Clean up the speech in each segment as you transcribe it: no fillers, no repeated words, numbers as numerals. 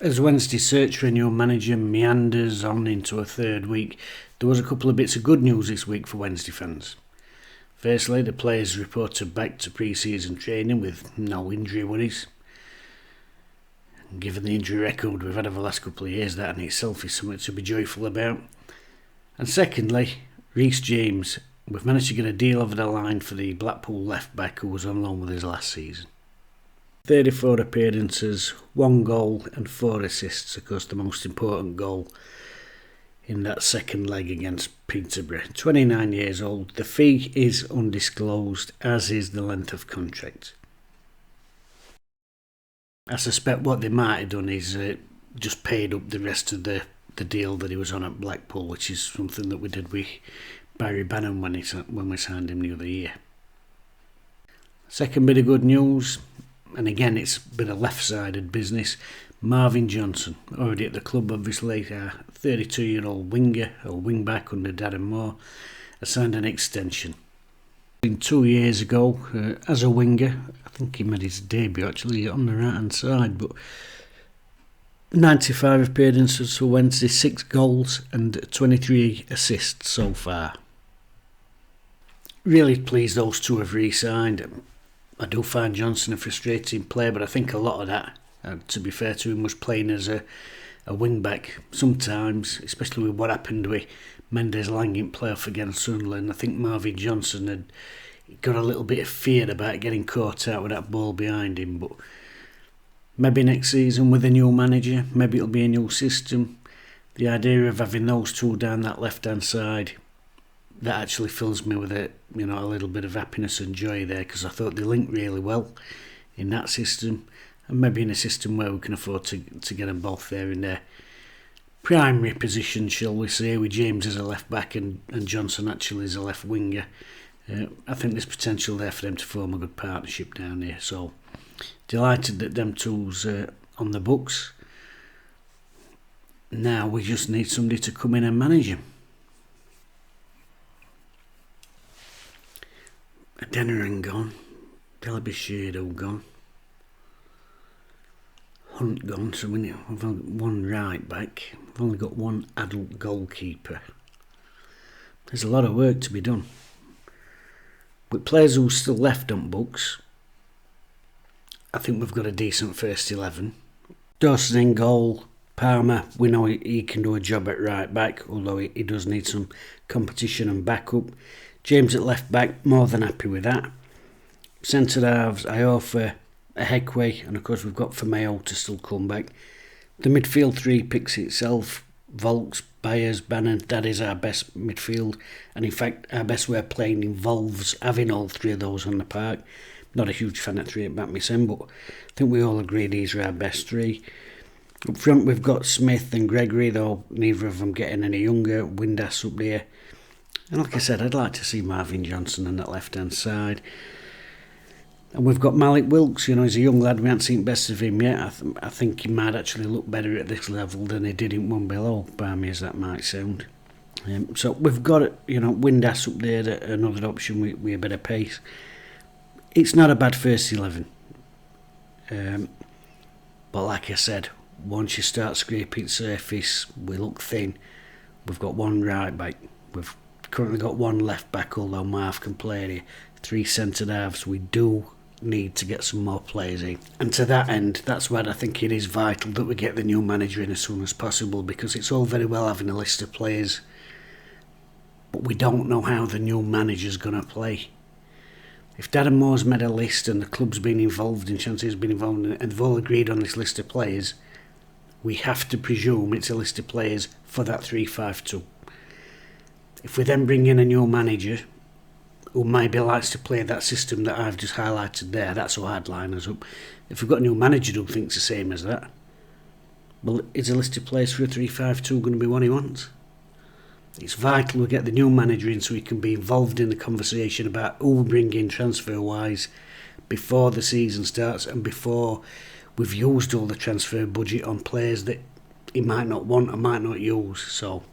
As Wednesday's search for a new manager meanders on into a third week, there was a couple of bits of good news this week for Wednesday fans. Firstly, the players reported back to pre-season training with no injury worries. Given the injury record we've had over the last couple of years, that in itself is something to be joyful about. And secondly, Rhys James, we've managed to get a deal over the line for the Blackpool left-back who was on loan with us last season. 34 appearances, 1 goal and 4 assists, of course the most important goal in that second leg against Peterborough. 29 years old, the fee is undisclosed, as is the length of contract. I suspect what they might have done is just paid up the rest of the deal that he was on at Blackpool, which is something that we did with Barry Bannon when we signed him the other year. Second bit of good news, and again it's been a left-sided business. Marvin Johnson, already at the club obviously, a 32-year-old winger or wing-back under Darren Moore, has signed an extension. 2 years ago, as a winger, I think he made his debut actually on the right-hand side, but 95 appearances for Wednesday, 6 goals and 23 assists so far. Really pleased those two have re-signed. I do find Johnson a frustrating player, but I think a lot of that, to be fair to him, was playing as a wing-back. Sometimes, especially with what happened with Mendes-Lang in playoff against Sunderland, I think Marvin Johnson had got a little bit of fear about getting caught out with that ball behind him. But maybe next season with a new manager, maybe it'll be a new system. The idea of having those two down that left-hand side, that actually fills me with a little bit of happiness and joy there, because I thought they linked really well in that system, and maybe in a system where we can afford to get them both there in their primary position, shall we say, with James as a left back and Johnson actually as a left winger. I think there's potential there for them to form a good partnership down there, so delighted that them two's on the books. Now we just need somebody to come in and manage them. Denneran gone, Delabishado gone, Hunt gone, so we've only got one right back, we've only got one adult goalkeeper. There's a lot of work to be done. With players who are still left on books, I think we've got a decent first 11. Dawson in goal, Palmer, we know he can do a job at right back, although he does need some competition and backup. James at left back, more than happy with that. Centre halves, Iofa, Ehekwe, and of course we've got Firmao to still come back. The midfield three picks itself. Volks, Byers, Bannon, that is our best midfield, and in fact our best way of playing involves having all three of those on the park. Not a huge fan of 3 at back myself, but I think we all agree these are our best 3. Up front we've got Smith and Gregory, though neither of them getting any younger. Windass up there. And like I said, I'd like to see Marvin Johnson on that left-hand side. And we've got Malik Wilkes, he's a young lad, we haven't seen the best of him yet. I think he might actually look better at this level than he did in one below, balmy as that might sound. So we've got, Windass up there, another option with a bit of pace. It's not a bad first 11. But like I said, once you start scraping surface, we look thin. We've got one right back. We've currently got one left back, although Marv can play here. 3 centre halves. We do need to get some more players in. And to that end, that's why I think it is vital that we get the new manager in as soon as possible, because it's all very well having a list of players, but we don't know how the new manager's going to play. If Darren Moore's made a list and the club's been involved and Chance's been involved and they've all agreed on this list of players, we have to presume it's a list of players for that 3-5-2. If we then bring in a new manager who maybe likes to play that system that I've just highlighted there, that's how I'd line us up. If we've got a new manager who thinks the same as that, well, is a list of players for a 3-5-2 going to be what he wants? It's vital we get the new manager in so he can be involved in the conversation about who we bring in transfer-wise before the season starts and before we've used all the transfer budget on players that he might not want or might not use. So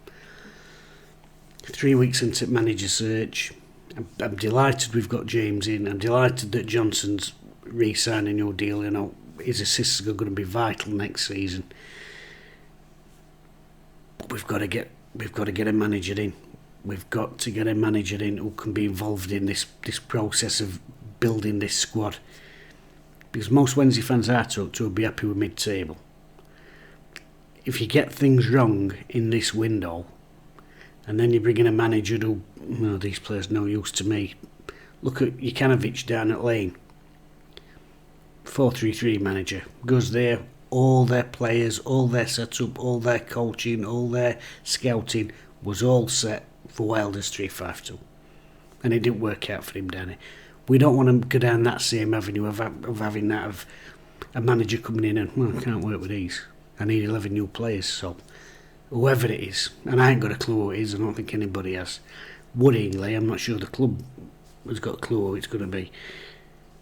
3 weeks into manager search, I'm delighted we've got James in. I'm delighted that Johnson's re-signing a new deal. His assists are going to be vital next season. we've got to get a manager in. We've got to get a manager in who can be involved in this process of building this squad. Because most Wednesday fans I talk to will be happy with mid-table. If you get things wrong in this window, and then you bring in a manager who, these players no use to me. Look at Jukanovic down at Lane. 4-3-3 manager. Goes there, all their players, all their setup, all their coaching, all their scouting was all set for Wilder's 3-5-2. And it didn't work out for him, Danny. We don't want to go down that same avenue of having that of a manager coming in and, I can't work with these. I need 11 new players, so whoever it is, and I ain't got a clue who it is, I don't think anybody has. Worryingly, I'm not sure the club has got a clue who it's going to be.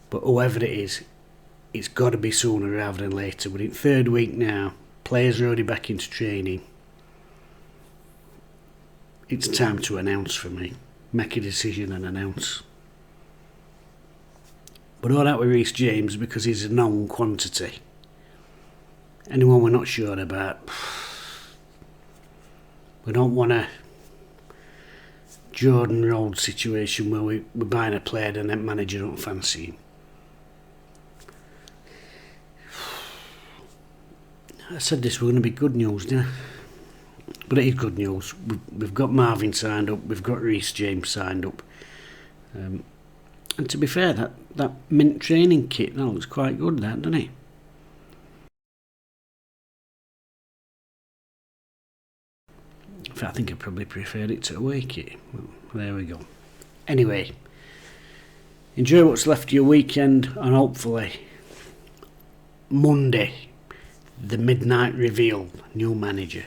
But whoever it is, it's got to be sooner rather than later. We're in third week now, players are already back into training. It's time to announce for me. Make a decision and announce. But all that with Rhys James because he's a known quantity. Anyone we're not sure about, we don't want a Jordan Road situation where we're buying a player and that manager don't fancy him. I said this was going to be good news, didn't I? But it is good news. We've got Marvin signed up, we've got Rhys James signed up. And to be fair, that mint training kit, that looks quite good, that, doesn't it? In fact, I think I probably preferred it to away kit. Well, there we go. Anyway, enjoy what's left of your weekend, and hopefully Monday, the midnight reveal, new manager.